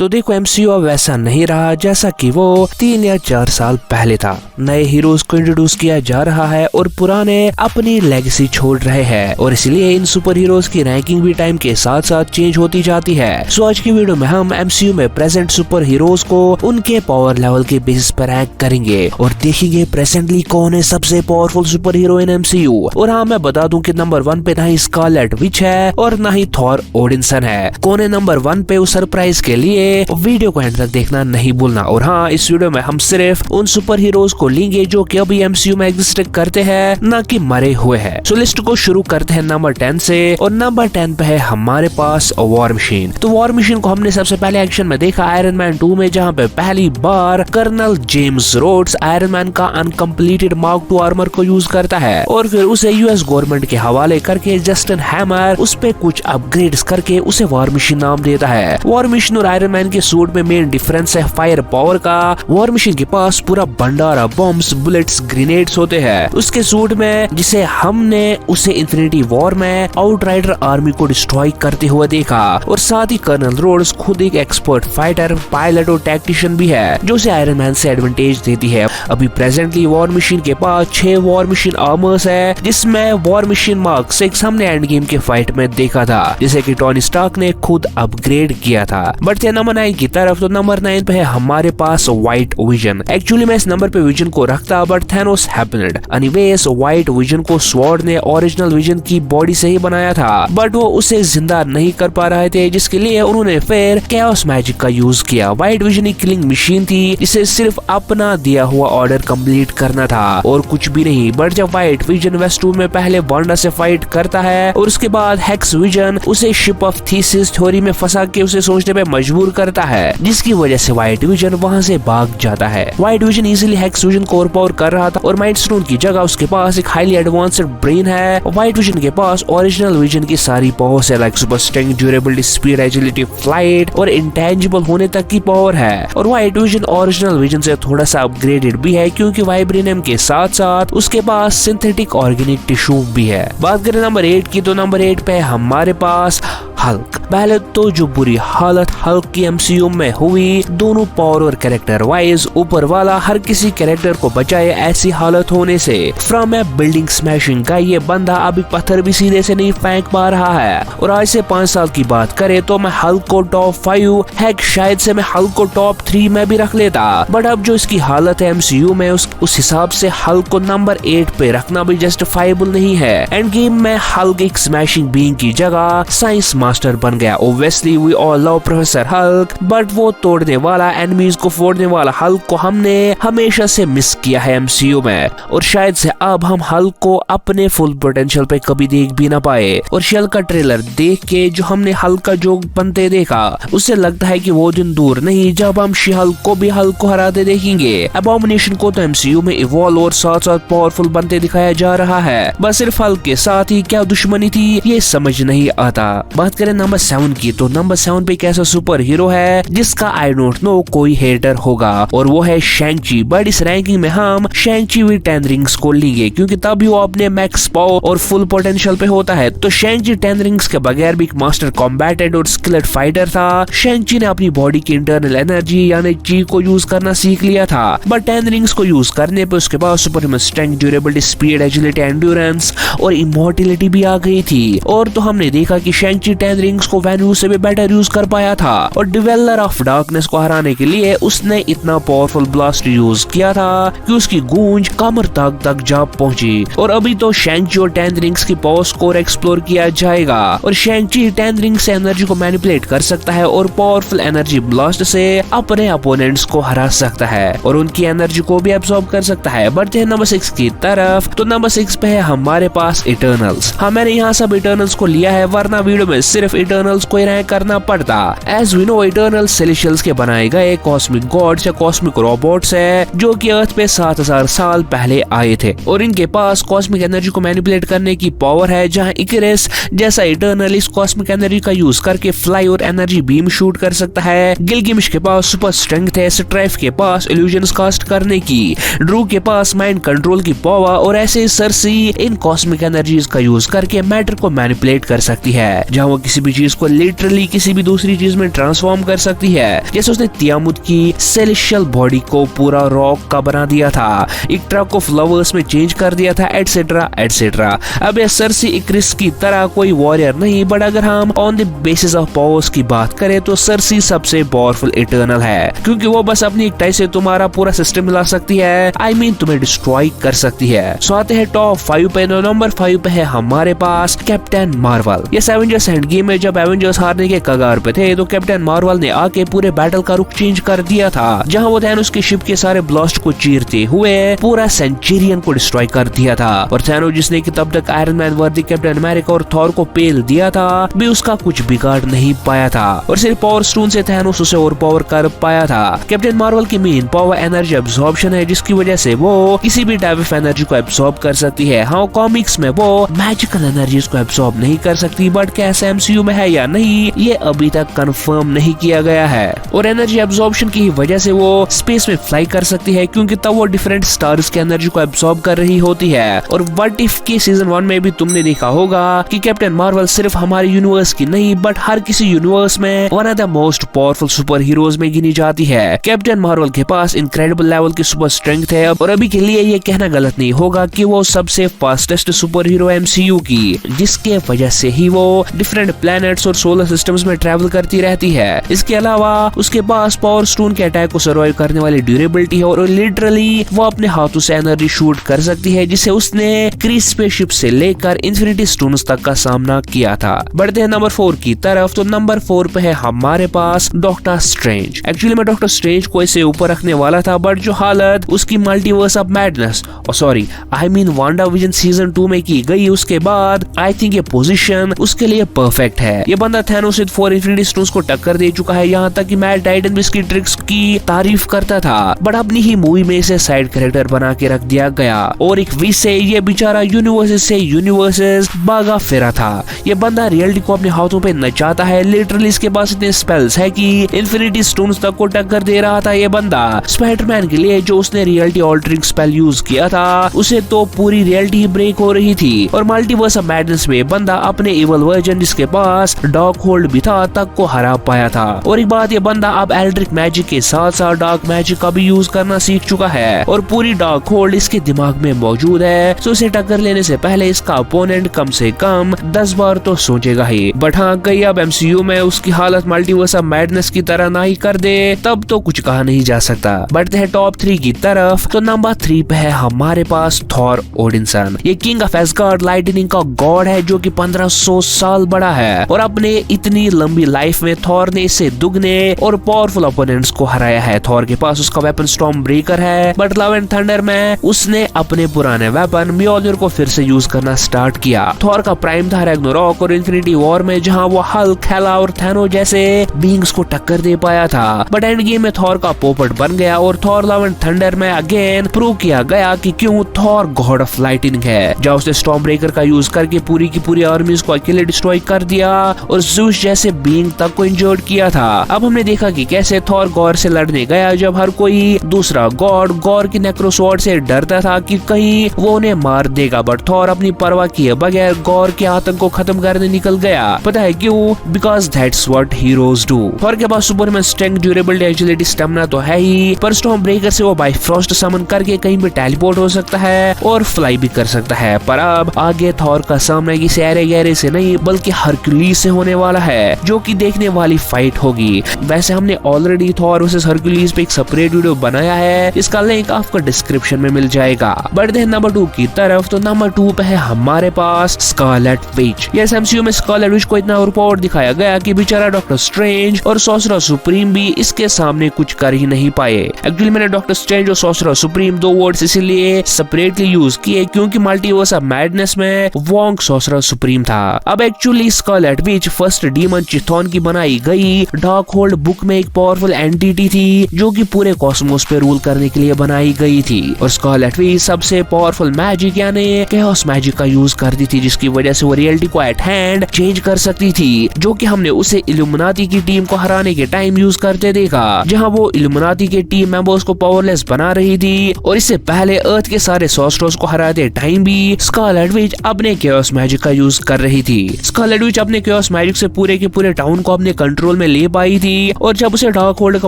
तो देखो एमसीयू अब वैसा नहीं रहा जैसा कि वो 3 या 4 साल पहले था। नए हीरोज को इंट्रोड्यूस किया जा रहा है और पुराने अपनी लेगेसी छोड़ रहे हैं और इसलिए इन सुपर हीरोज की रैंकिंग भी टाइम के साथ साथ चेंज होती जाती है। सो आज की वीडियो में हम एमसीयू में प्रेजेंट सुपर हीरोज को उनके पावर लेवल के बेसिस पर रैंक करेंगे और देखेंगे प्रेजेंटली कौन है सबसे पावरफुल सुपर हीरो इन एमसीयू। और हाँ, मैं बता दूं कि नंबर 1 पे ना ही स्कारलेट विच है और ना ही थॉर ओडिनसन है। कौन है नंबर 1 पे उस सरप्राइज के लिए वीडियो को एंड तक देखना नहीं भूलना। और हाँ, इस वीडियो में हम सिर्फ उन सुपर हीरोज को लेंगे जो कि अभी एमसीयू में एग्जिस्ट करते हैं, ना कि मरे हुए हैं। सो लिस्ट को शुरू करते हैं नंबर 10 से और नंबर 10 पे है हमारे पास वॉर मशीन। तो वॉर मशीन को हमने सबसे पहले एक्शन में देखा आयरन मैन 2 में, जहाँ पे पहली बार colonel James Rhodes Iron Man का अनकम्प्लीटेड मार्क 2 आर्मर को यूज करता है और फिर उसे यूएस गवर्नमेंट के हवाले करके जस्टिन हैमर उस पे कुछ अपग्रेड्स करके उसे वॉर मशीन नाम देता है। वॉर मशीन और आयरन मैन के सूट में मेन डिफरेंस है फायर पावर का। वॉर मशीन के पास पूरा भंडारा बॉम्ब्स, बुलेट्स, ग्रेनेड्स होते हैं उसके सूट में, जिसे हमने उसे इन्फिनिटी वॉर में आउटराइडर आर्मी को डिस्ट्रॉय करते हुए देखा। और साथ ही कर्नल रोड्स खुद एक एक्सपर्ट फाइटर, पायलट और टैक्टिशियन भी है जो उसे आयरन मैन से एडवांटेज देती है। अभी प्रेजेंटली वॉर मशीन के पास 6 वॉर मशीन आर्मर्स है, जिसमें वॉर मशीन मार्क 6 हमने एंड गेम के फाइट में देखा था, जिसे कि टोनी स्टार्क ने खुद अपग्रेड किया था। बढ़ते नंबर 9 की तरफ। तो नंबर 9 पे है हमारे पास व्हाइट विजन। एक्चुअली मैं इस नंबर पे विजन को रखता but Thanos happened. Anyways white vision को स्वॉर्ड ने ओरिजिनल विजन की बॉडी से ही बनाया था बट वो उसे जिंदा नहीं कर पा रहे थे, जिसके लिए उन्होंने फिर कैओस मैजिक का यूज किया। व्हाइट विजन एक किलिंग मशीन थी जिसे सिर्फ अपना दिया हुआ ऑर्डर कंप्लीट करना था और कुछ भी नहीं। बट जब व्हाइट विजन वेस्ट 2 में पहले वांडा से फाइट करता है और उसके बाद हेक्स विजन उसे शिप ऑफ थीसिस थ्योरी में फंसा के उसे सोचने पे मजबूर करता है, जिसकी वजह से व्हाइट विजन वहां से भाग जाता है। White vision easily hex vision को ओवरपावर कर रहा था और माइंड स्टोन की जगह उसके पास एक हाईली एडवांस्ड ब्रेन है। व्हाइट विजन के पास ओरिजिनल विजन की सारी पावर्स है, like super strength, durability, speed, agility, flight और इंटेंजिबल होने तक की पावर है। और व्हाइट विजन ओरिजिनल विजन से थोड़ा सा अपग्रेडेड भी है क्योंकि वाइब्रेनियम के साथ साथ उसके पास सिंथेटिक ऑर्गेनिक टिश्यू भी है। बात करें नंबर 8 की, तो नंबर 8 पे हमारे पास हल्क। पहले तो जो बुरी हालत हल्क की एमसीयू में हुई, दोनों पावर और कैरेक्टर वाइज ऊपर वाला हर किसी कैरेक्टर को बचाए ऐसी हालत होने से। फ्रॉम ए बिल्डिंग स्मैशिंग का ये बंदा अभी पत्थर भी सीधे से नहीं फेंक पा रहा है। और आज से 5 साल की बात करें तो मैं हल्क को टॉप 5, हेक शायद से मैं हल्क को टॉप 3 में भी रख लेता। बट अब जो इसकी हालत है एमसीयू में उस हिसाब से हल्क को नंबर 8 पे रखना भी जस्टिफाइबल नहीं है। एंड गेम में हल्क एक स्मैशिंग बीइंग की जगह साइंस मास्टर बन गया। Obviously we all love professor Hulk, but वो तोड़ने वाला, एनिमीज को फोड़ने वाला हल्क को हमने हमेशा से मिस किया है एमसीयू में और शायद से अब हम हल्क को अपने फुल पोटेंशियल पे कभी देख भी ना पाए। और शेल का ट्रेलर देख के जो हमने हल्क का जो बनते देखा, उससे लगता है कि वो दिन दूर नहीं जब हम शी हल्क को भी हल्क को हराते देखेंगे। अबॉमिनेशन को तो एमसीयू में इवॉल्व और साथ साथ पावरफुल बनते दिखाया जा रहा है, बस सिर्फ हल्क के साथ ही क्या दुश्मनी थी ये समझ नहीं आता। बात करें नंबर 7 की, तो नंबर 7 पे एक ऐसा सुपर हीरो है जिसका आई डोंट नो कोई हेटर होगा और वो है शैंग-ची। बट इस रैंकिंग में हम शैंग-ची विद 10 रिंग्स को लेंगे क्योंकि तभी वो अपने मैक्स पावर और फुल पोटेंशियल पे होता है। तो शैंग-ची 10 रिंग्स के बगैर भी एक मास्टर कॉम्बैटेंट और स्किल्ड फाइटर था। शैंग-ची ने अपनी बॉडी की इंटरनल एनर्जी यानी ची को यूज करना सीख लिया था, बट 10 रिंग्स को यूज करने पे उसके पास super human strength, durability, speed, agility, endurance और इमॉर्टिलिटी भी आ गई थी। और तो हमने देखा कि शैंग-ची 10 रिंग्स को वैन्यू से भी बेटर यूज कर पाया था और डिवेलर ऑफ डार्कनेस को हराने के लिए उसने इतना पावरफुल ब्लास्ट यूज किया था कि उसकी गूंज कमर तक जा पहुंची। और अभी तो शैंग-ची और 10 रिंग्स की पावर स्कोर एक्सप्लोर किया जाएगा और शैंग-ची 10 रिंग्स से एनर्जी को मैनिपुलेट कर सकता है और पावरफुल एनर्जी ब्लास्ट से अपने अपोनेंट्स को हरा सकता है और उनकी एनर्जी को भी एब्सॉर्ब कर सकता है। बढ़ते हैं नंबर 6 की तरफ। तो नंबर 6 पे है हमारे पास इटर्नल्स। हाँ, मैंने यहाँ सब इटर्नल्स को लिया है वरना वीडियो में सिर्फ इटर्नल्स को ही रैंक करना पड़ता। एज वी नो इटर्नल सेलेशियल्स के बनाए गए कॉस्मिक गॉड्स या कॉस्मिक रोबोट्स है जो कि अर्थ पे 7000 साल पहले आए थे और इनके पास कॉस्मिक एनर्जी को मैनिपुलेट करने की पावर है, जहां इकरेस जैसा इटर्नल इस कॉस्मिक एनर्जी का यूज करके फ्लाई और एनर्जी बीम शूट कर सकता है। गिलगिमिश के पास सुपर स्ट्रेंथ है, स्ट्राइफ के पास इल्यूजन्स कास्ट करने की, ड्रू के पास माइंड कंट्रोल की पावर और ऐसे सरसी इन कॉस्मिक एनर्जीज का यूज करके मैटर को मैनिपुलेट कर सकती है, जहां वो किसी भी चीज को लिटरली किसी भी दूसरी चीज में ट्रांसफॉर्म ट्रांसफॉर्म कर सकती है, जैसे उसने तियामुत की सेलेशियल बॉडी को पूरा रॉक का बना दिया था, एक ट्रक ऑफ फ्लावर्स में चेंज कर दिया था, एटसेट्रा एटसेट्रा। अब ये सरसी इक्रिस की तरह कोई वॉरियर नहीं, बट अगर हम on the basis of powers की बात करें तो सरसी सबसे पावरफुल इटर्नल है, क्योंकि वो बस अपनी एक टाई से तुम्हारा पूरा सिस्टम मिला सकती है, I mean तुम्हें डिस्ट्रॉय कर सकती है। सो आते हैं टॉप 5 पे। नंबर 5 पे है हमारे पास कैप्टन मार्वल। ये एवेंजर्स एंड गेम में जब एवेंजर्स हारने के कगार पे थे तो कैप्टन मार्वल ने आके पूरे बैटल का रुख चेंज कर दिया था, जहां वो थैनोस के शिप के सारे ब्लास्ट को चीरते हुए पूरा सेंचुरियन को डिस्ट्रॉय कर दिया था। और थैनोस जिसने कि तब तक आयरन मैन वर्दी कैप्टन अमेरिका और थॉर को पेल दिया था, भी उसका कुछ बिगाड़ नहीं पाया था, और सिर्फ पावर स्टोन से थैनोस उसे और पावर कर पाया था। कैप्टन मार्वल की मेन पावर एनर्जी एब्जॉर्प्शन है, जिसकी वजह से वो किसी भी टाइप ऑफ एनर्जी को एब्जॉर्ब कर सकती है। हाँ, कॉमिक्स में वो मैजिकल एनर्जीज को एब्जॉर्ब नहीं कर सकती, बट क्या ऐसा एमसीयू में है या नहीं, ये अभी तक कंफर्म नहीं किया गया है। और एनर्जी एब्जॉर्प्शन की वजह से वो स्पेस में फ्लाई कर सकती है, क्योंकि तब वो डिफरेंट स्टार्स की एनर्जी को एब्जॉर्ब कर रही होती है। और व्हाट इफ के सीजन 1 में भी तुमने देखा होगा कि कैप्टन मार्वल सिर्फ हमारे यूनिवर्स की नहीं, बट हर किसी यूनिवर्स में one of the most powerful super heroes में गिनी जाती है। कैप्टन मार्वल के पास इनक्रेडिबल लेवल की सुपर स्ट्रेंथ है, और अभी के लिए ये कहना गलत नहीं होगा कि वो सबसे फास्टेस्ट सुपर हीरो एमसीयू की, जिसके वजह से ही वो डिफरेंट प्लैनेट्स और सोलर सिस्टम्स में ट्रैवल करती रहती है। इसके अलावा उसके पास पावर स्टोन के अटैक को सर्वाइव करने वाली ड्यूरेबिलिटी है, और लिटरली वो अपने हाथों से एनर्जी शूट कर सकती है, जिसे उसने क्रीस स्पेसशिप से लेकर इन्फिनिटी स्टोन्स तक का सामना किया था। बढ़ते हैं नंबर 4 की तरफ। तो नंबर 4 पे है हमारे पास डॉक्टर स्ट्रेंज। एक्चुअली मैं डॉक्टर स्ट्रेंज को इसे ऊपर रखने वाला था, बट जो हालत उसकी multiverse of madness sorry I mean Wanda vision season 2 में की गई, उसके बाद आई थिंक ये पोजीशन उसके लिए परफेक्ट है। ये बंदा थैनोस विद 4 इन्फिनिटी स्टोन्स को टक्कर दे चुका है, यहाँ तक कि मैट टाइटन भी इसकी ट्रिक्स की तारीफ करता था, बट अपनी ही मूवी में इसे साइड कैरेक्टर बना के रख दिया गया, और एक वीक से ये बेचारा यूनिवर्सेस से यूनिवर्सेस भागा फिरा था। ये बंदा रियलिटी को अपने हाथों पे नचाता है, लिटरली इसके पास इतने स्पेल्स है कि इन्फिनिटी स्टोन्स तक को टक्कर दे रहा था। ये बंदा स्पाइडरमैन के लिए जो उसने रियलिटी ऑल्टरिंग स्पेल यूज किया था, उसे तो पूरी रियलिटी ही ब्रेक हो रही थी। और मल्टीवर्स ऑफ मैडनेस में बंदा अपने इवल वर्जन जिसके पास डार्क होल्ड भी था तक को हरा पाया था। और एक बात, ये बंदा अब एल्ड्रिक मैजिक के साथ साथ डार्क मैजिक का भी यूज करना सीख चुका है, और पूरी डार्क होल्ड इसके दिमाग में मौजूद है। तो इसे टक्कर लेने से पहले इसका अपोनेंट कम से कम 10 बार तो सोचेगा ही। बट हाँ, कहीं अब एमसीयू में उसकी हालत मल्टीवर्स ऑफ मैडनेस की तरह ना ही कर दे, तब तो कुछ कहा नहीं जा सकता। बढ़ते हैं टॉप 3 की तरफ। तो नंबर 3 पे है हमारे पास थॉर ओडिनसन। ये किंग ऑफ एस्गार्ड लाइटनिंग का गॉड है, जो कि 1500 साल बड़ा है, और अपने इतनी लंबी लाइफ में थॉर ने इससे दुगने और पावरफुल ओपोनेंट्स को हराया है। थॉर के पास उसका वेपन स्टॉर्म ब्रेकर है, बट लव एंड थंडर में उसने अपने पुराने वेपन म्योल्निर को फिर से यूज करना स्टार्ट किया। थॉर का प्राइम था रैग्नारोक और इन्फिनिटी वॉर में, जहां वो हल्क, हेला और थैनो जैसे बींग्स को टक्कर दे पाया था, बट एंड गेम में थॉर का पोपट बन गया, और थॉर लव एंड थंडर में अगेन प्रूव किया गया कि क्यों थॉर गॉड ऑफ लाइटनिंग है, जहां उसने स्टॉर्म ब्रेकर का यूज करके पूरी की पूरी आर्मीज को अकेले डिस्ट्रॉय कर दिया और ज़ूस जैसे बीइंग तक को इंजर्ड किया था। अब हमने देखा कि कैसे थॉर गॉर से लड़ने गया, जब हर कोई दूसरा गॉड गॉर की नेक्रोसॉर्ड से डरता था कि कहीं वो उन्हें मार देगा, बट थॉर अपनी परवाह किए बगैर गॉर के आतंक को खत्म करने निकल गया। पता है क्यों? Because that's what heroes do. Thor के पास Superman strength, durability, agility, stamina तो है ही, पर स्टॉर्म ब्रेकर से वो बाइफ्रॉस्ट समन करके कहीं भी टेलीपोर्ट हो सकता है और फ्लाई भी कर सकता है। पर अब आगे थॉर का सामना किसी ऐरे गहरे से नहीं बल्कि हरक्यूलिस से होने वाला है, जो कि देखने वाली फाइट होगी। वैसे हमने ऑलरेडी थॉर वर्सेस हरक्यूलिस पे एक सेपरेट वीडियो बनाया है, इसका लिंक आपको डिस्क्रिप्शन में मिल जाएगा। बढ़ते हैं नंबर 2 की तरफ। तो नंबर 2 पे है हमारे पास स्कारलेट विच। यस, एमसीयू में स्कारलेट विच को इतना ओवरपावर्ड दिखाया गया कि बेचारा डॉक्टर स्ट्रेंज और सॉर्सरर सुप्रीम भी इसके सामने कुछ कर ही नहीं पाए। एक्चुअली मैंने डॉक्टर स्ट्रेंज और सॉर्सरर सुप्रीम दो वर्ड्स इसीलिए सेपरेटली यूज किए क्योंकि मल्टीवर्स ऑफ मैडनेस में वोंग सॉर्सरर सुप्रीम था। अब actually Scarlet Witch first demon Chthon की बनाई गई डार्क होल्ड बुक में एक पावरफुल एंटिटी थी, जो कि पूरे कॉस्मोस पे रूल करने के लिए बनाई गई थी, और स्कारलेट विच सबसे पावरफुल मैजिक यानी केओस मैजिक का यूज करती थी, जिसकी वजह से वो रियलिटी को एट हैंड चेंज कर सकती थी, जो कि हमने उसे इल्यूमिनाटी की टीम को हराने के टाइम यूज करते देखा, जहां वो इल्यूमिनाटी के टीम मेंबर्स को पावरलेस बना रही थी। और इससे पहले अर्थ के सारे सॉर्सरर्स को हराते टाइम भी स्कारलेट विच अपने केओस मैजिक का यूज कर रही थी। स्कारलेट विच अपने केओस मैजिक से पूरे के पूरे टाउन को अपने कंट्रोल कंट्रोल में ले पाई थी। और जब उसे डार्क होल्ड का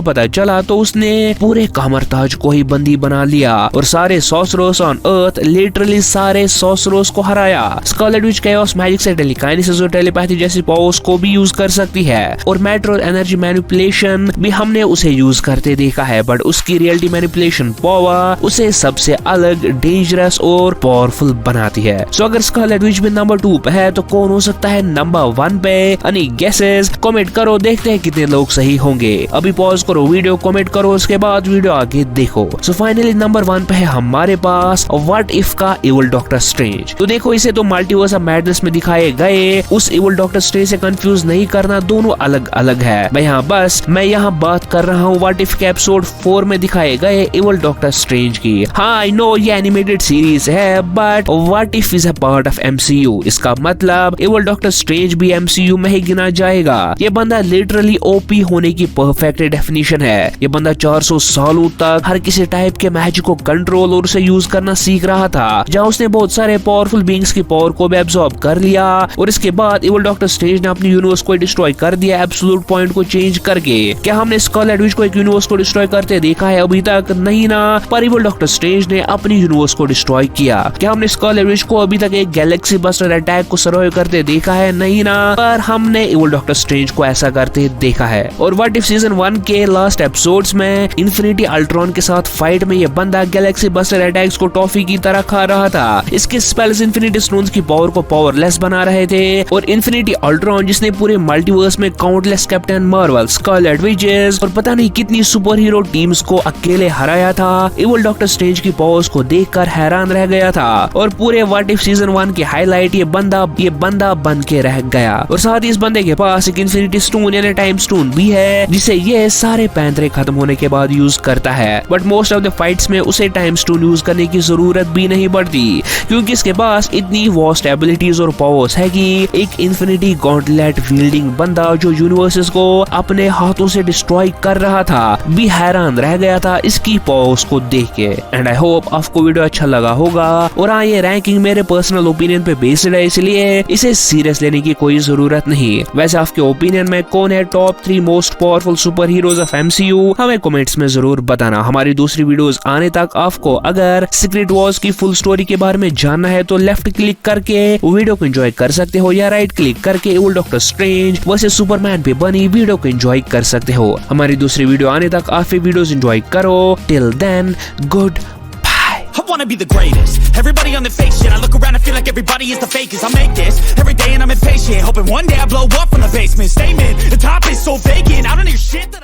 पता चला तो उसने पूरे कामरताज को ही बंदी बना लिया और सारे सॉर्सरर्स ऑन अर्थ, लिटरली सारे सॉर्सरर्स को हराया। स्कारलेट विच केओस मैजिक से टेलीकाइनेसिस और टेलीपैथी जैसी पावर्स को भी यूज कर सकती है और मैटर और एनर्जी मैनिपुलेशन भी हमने उसे यूज करते देखा है, बट उसकी रियलिटी मैनिपुलेशन पावर उसे सबसे अलग, डेंजरस और पावरफुल बनाती है। सो अगर स्कारलेट विच भी नंबर 2 पे है तो कौन हो सकता है नंबर 1 पे? Any guesses? कमेंट करो, देखते हैं कितने लोग सही होंगे। अभी पॉज करो वीडियो, कमेंट करो, उसके बाद वीडियो आगे देखो। सो फाइनली नंबर 1 पे है हमारे पास व्हाट इफ का इविल डॉक्टर स्ट्रेंज। तो देखो, इसे तो मल्टीवर्स ऑफ मैडनेस में दिखाए गए उस इविल डॉक्टर स्ट्रेंज से कंफ्यूज नहीं करना, दोनों अलग अलग है। मैं यहाँ बात कर रहा हूँ व्हाट इफ के एपिसोड 4 में दिखाए गए इविल डॉक्टर स्ट्रेंज की। हाँ, आई नो ये एनिमेटेड सीरीज है, but what if is a part of MCU। इसका मतलब इविल डॉक्टर स्ट्रेंज भी MCU में ही गिना जाएगा। ये बंदा लिटरली OP होने की परफेक्ट डेफिनेशन है। ये बंदा 400 सालों तक हर किसी टाइप के मैजिक को कंट्रोल और उसे यूज करना सीख रहा था, जहाँ उसने बहुत सारे पावरफुल बीइंग्स की पावर को भी एब्सॉर्ब कर लिया और इसके बाद इविल डॉक्टर स्ट्रेंज ने अपनी यूनिवर्स को डिस्ट्रॉय कर दिया एब्सोल्यूट पॉइंट को चेंज करके। क्या हमने स्कारलेट विच को एक यूनिवर्स को डिस्ट्रॉय करते देखा है अभी तक? नहीं ना, पर इविल डॉक्टर स्ट्रेंज ने अपनी यूनिवर्स को डिस्ट्रॉय किया। क्या हमने स्कारलेट विच को अभी तक एक गैलेक्सी बस्टर अटैक को सर्वाइव करते देखा है? नहीं ना, पर हमने इविल डॉक्टर स्ट्रेंज को ऐसा करते देखा है। और व्हाट इफ सीजन 1 के लास्ट एपिसोड्स में इन्फिनिटी अल्ट्रॉन के साथ फाइट में ये बंदा गैलेक्सी बस्टर अटैक्स को टॉफी की तरह खा रहा था। इसके स्पेल्स इन्फिनिटी स्टोन्स की पावर को पावरलेस बना रहे थे और इन्फिनिटी अल्ट्रॉन जिसने पूरे मल्टीवर्स में countless Captain Marvel, Scarlet Witches और पता नहीं कितनी सुपर हीरो टीम्स को अकेले हराया था, इविल डॉक्टर स्ट्रेंज की पावर्स को देखकर हैरान रह गया था। और पूरे व्हाट इफ सीजन 1 की हाईलाइट ये बंदा बन के रह गया। और साथ ही इस बंदे के पास एक इन्फिनिटी स्टोन यानी टाइम स्टोन भी है, जिसे ये सारे पैंतरे खत्म होने के बाद यूज करता है। But most of the fights में उसे टाइम स्टोन यूज करने की जरूरत भी नहीं पड़ती, क्योंकि इसके पास इतनी वास्ट एबिलिटीज और पावर्स है कि एक इन्फिनिटी गॉन्टलेट विल्डिंग बंदा जो यूनिवर्सेस को अपने हाथों से डिस्ट्रॉय कर रहा था भी हैरान रह गया था इसकी पावर्स को देख के। एंड आई होप आपको वीडियो अच्छा लगा होगा। और हाँ, ये रैंकिंग मेरे पर्सनल ओपिनियन पे बेस्ड है, इसलिए इसे सीरियस लेने की कोई जरूरत नहीं। वैसे आपके ओपिनियन में कौन है top 3 most powerful super heroes of MCU, हमें कमेंट्स में जरूर बताना। हमारी दूसरी वीडियोस आने तक आपको अगर सीक्रेट वॉर्स की फुल स्टोरी के बारे में जानना है तो लेफ्ट क्लिक करके वीडियो को एंजॉय कर सकते हो, या राइट क्लिक करके evil doctor strange versus Superman पे बनी वीडियो को एंजॉय कर सकते हो। हमारी दूसरी वीडियो आने तक आप ये वीडियोस एंजॉय करो। Till then, good I wanna be the greatest. Everybody on the fake shit. I look around and feel like everybody is the fakest. I make this every day and I'm impatient, hoping one day I blow up from the basement. Statement, the top is so vacant. I don't hear shit that